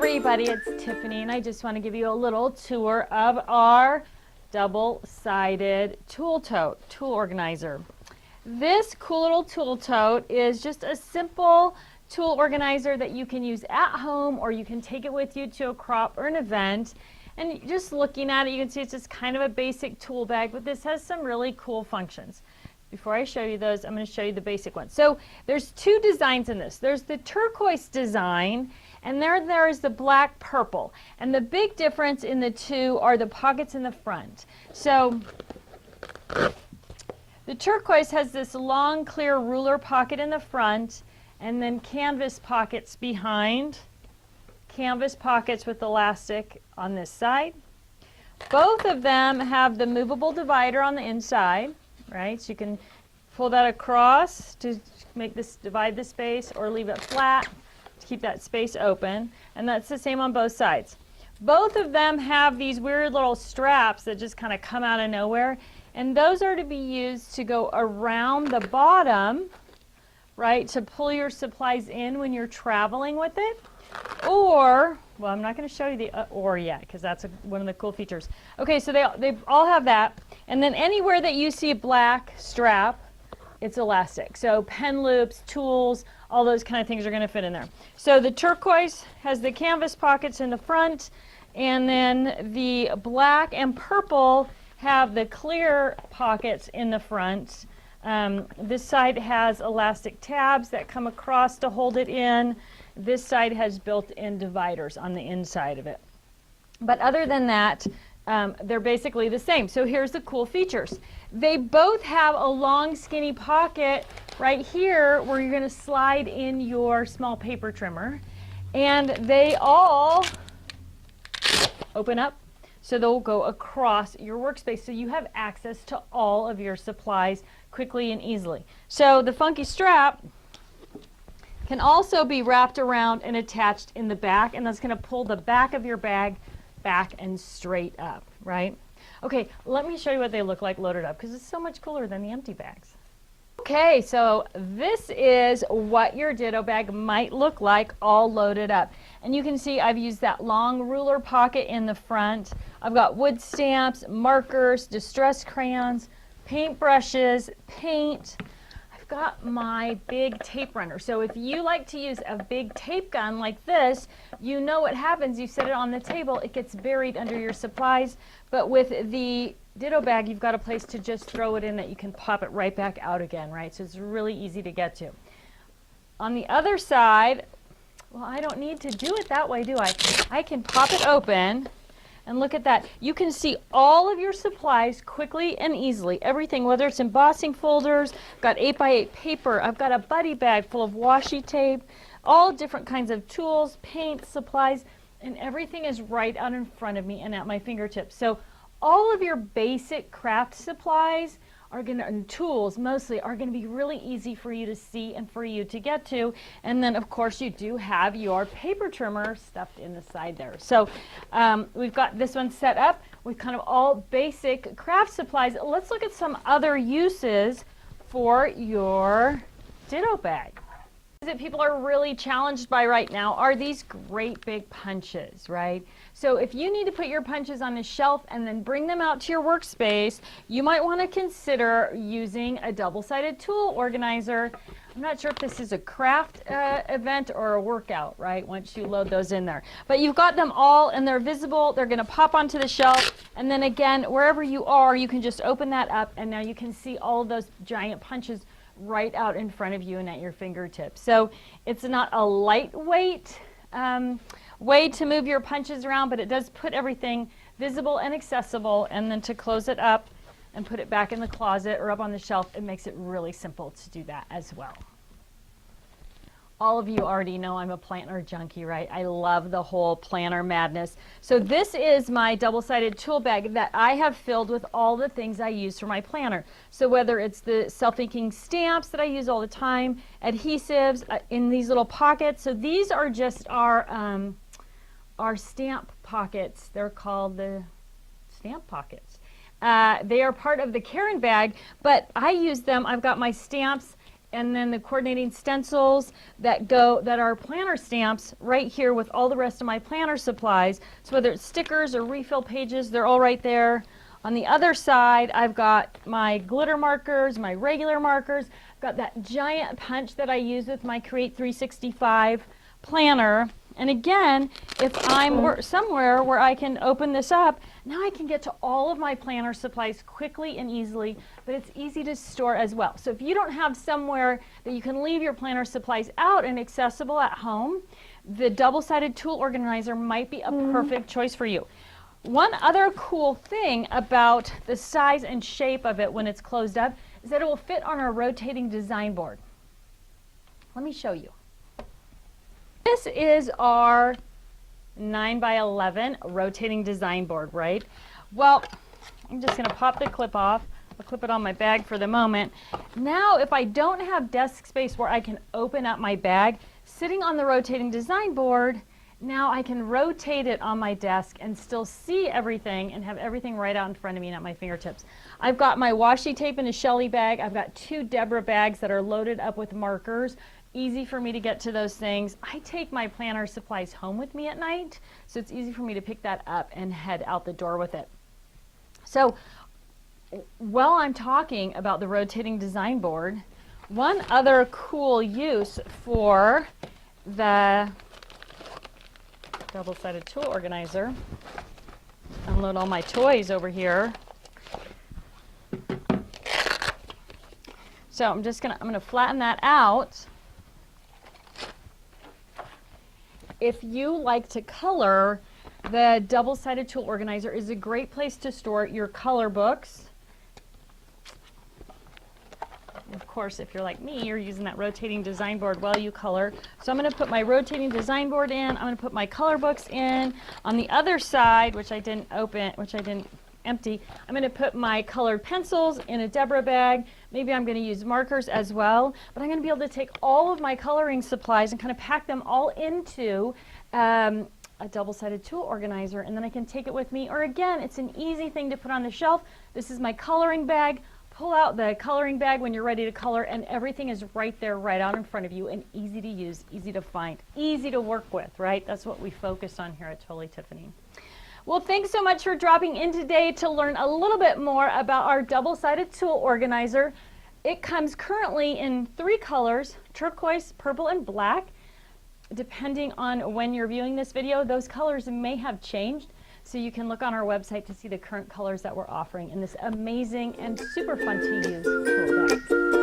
everybody, it's Tiffany, and I just want to give you a little tour of our double-sided tool tote, tool organizer. This cool little tool tote is just a simple tool organizer that you can use at home, or you can take it with you to a crop or an event. And just looking at it, you can see it's just kind of a basic tool bag, but this has some really cool functions. Before I show you those, I'm going to show you the basic ones. So there's two designs in this. There's the turquoise design, and there is the black purple. And the big difference in the two are the pockets in the front. So the turquoise has this long, clear ruler pocket in the front, and then canvas pockets behind. Canvas pockets with elastic on this side. Both of them have the movable divider on the inside. Right, so you can pull that across to make this divide the space, or leave it flat to keep that space open, and that's the same on both sides. Both of them have these weird little straps that just kind of come out of nowhere, and those are to be used to go around the bottom, right, to pull your supplies in when you're traveling with it. Or, well, I'm not going to show you the or yet, because that's one of the cool features. Okay, so they all have that. And then anywhere that you see a black strap, it's elastic. So pen loops, tools, all those kind of things are going to fit in there. So the turquoise has the canvas pockets in the front, and then the black and purple have the clear pockets in the front. This side has elastic tabs that come across to hold it in. This side has built-in dividers on the inside of it. But other than that, they're basically the same. So here's the cool features. They both have a long, skinny pocket right here where you're going to slide in your small paper trimmer. And they all open up, so they'll go across your workspace, so you have access to all of your supplies quickly and easily. So the funky strap can also be wrapped around and attached in the back, and that's going to pull the back of your bag back and straight up, right? Okay, let me show you what they look like loaded up, because it's so much cooler than the empty bags. Okay, so this is what your Ditto bag might look like all loaded up. And you can see I've used that long ruler pocket in the front. I've got wood stamps, markers, distress crayons, paint brushes, paint. Got my big tape runner. So if you like to use a big tape gun like this, you know what happens. You set it on the table, it gets buried under your supplies. But with the Ditto bag, you've got a place to just throw it in that you can pop it right back out again, right? So it's really easy to get to. On the other side, well, I don't need to do it that way, do I? I can pop it open. And look at that. You can see all of your supplies quickly and easily. Everything, whether it's embossing folders, I've got 8x8 paper, I've got a buddy bag full of washi tape, all different kinds of tools, paint, supplies, and everything is right out in front of me and at my fingertips. So all of your basic craft supplies are going to, and tools mostly, are going to be really easy for you to see and for you to get to. And then of course you do have your paper trimmer stuffed in the side there. So we've got this one set up with kind of all basic craft supplies. Let's look at some other uses for your Ditto bag. That people are really challenged by right now are these great big punches, right? So if you need to put your punches on a shelf and then bring them out to your workspace, you might want to consider using a double-sided tool organizer. I'm not sure if this is a craft event or a workout, right, once you load those in there. But you've got them all and they're visible. They're going to pop onto the shelf. And then again, wherever you are, you can just open that up, and now you can see all of those giant punches right out in front of you and at your fingertips. So it's not a lightweight way to move your punches around, but it does put everything visible and accessible. And then to close it up and put it back in the closet or up on the shelf, it makes it really simple to do that as well. All of you already know I'm a planner junkie, right? I love the whole planner madness. So this is my double-sided tool bag that I have filled with all the things I use for my planner. So whether it's the self-inking stamps that I use all the time, adhesives in these little pockets. So these are just our stamp pockets. They're called the stamp pockets. They are part of the Karen bag, but I use them. I've got my stamps and then the coordinating stencils that are planner stamps right here with all the rest of my planner supplies. So whether it's stickers or refill pages, they're all right there. On the other side, I've got my glitter markers, my regular markers. I've got that giant punch that I use with my Create 365 planner. And again, if I'm somewhere where I can open this up, now I can get to all of my planner supplies quickly and easily, but it's easy to store as well. So if you don't have somewhere that you can leave your planner supplies out and accessible at home, the double-sided tool organizer might be a perfect choice for you. One other cool thing about the size and shape of it when it's closed up is that it will fit on our rotating design board. Let me show you. This is our 9 by 11 rotating design board, right? Well, I'm just going to pop the clip off. I'll clip it on my bag for the moment. Now, if I don't have desk space where I can open up my bag, sitting on the rotating design board, now I can rotate it on my desk and still see everything and have everything right out in front of me and at my fingertips. I've got my washi tape in a Shelly bag. I've got 2 Deborah bags that are loaded up with markers. Easy for me to get to those things. I take my planner supplies home with me at night, so it's easy for me to pick that up and head out the door with it. So while I'm talking about the rotating design board, one other cool use for the double-sided tool organizer, unload all my toys over here. So I'm gonna flatten that out. If you like to color, the double-sided tool organizer is a great place to store your color books. Of course, if you're like me, you're using that rotating design board while you color. So I'm going to put my rotating design board in. I'm going to put my color books in. On the other side, which I didn't empty, I'm going to put my colored pencils in a Deborah bag. Maybe I'm going to use markers as well. But I'm going to be able to take all of my coloring supplies and kind of pack them all into a double-sided tool organizer, and then I can take it with me. Or again, it's an easy thing to put on the shelf. This is my coloring bag. Pull out the coloring bag when you're ready to color, and everything is right there, right out in front of you, and easy to use, easy to find, easy to work with, right? That's what we focus on here at Totally-Tiffany. Well, thanks so much for dropping in today to learn a little bit more about our double-sided tool organizer. It comes currently in 3 colors, turquoise, purple, and black. Depending on when you're viewing this video, those colors may have changed. So you can look on our website to see the current colors that we're offering in this amazing and super fun to use tool bag.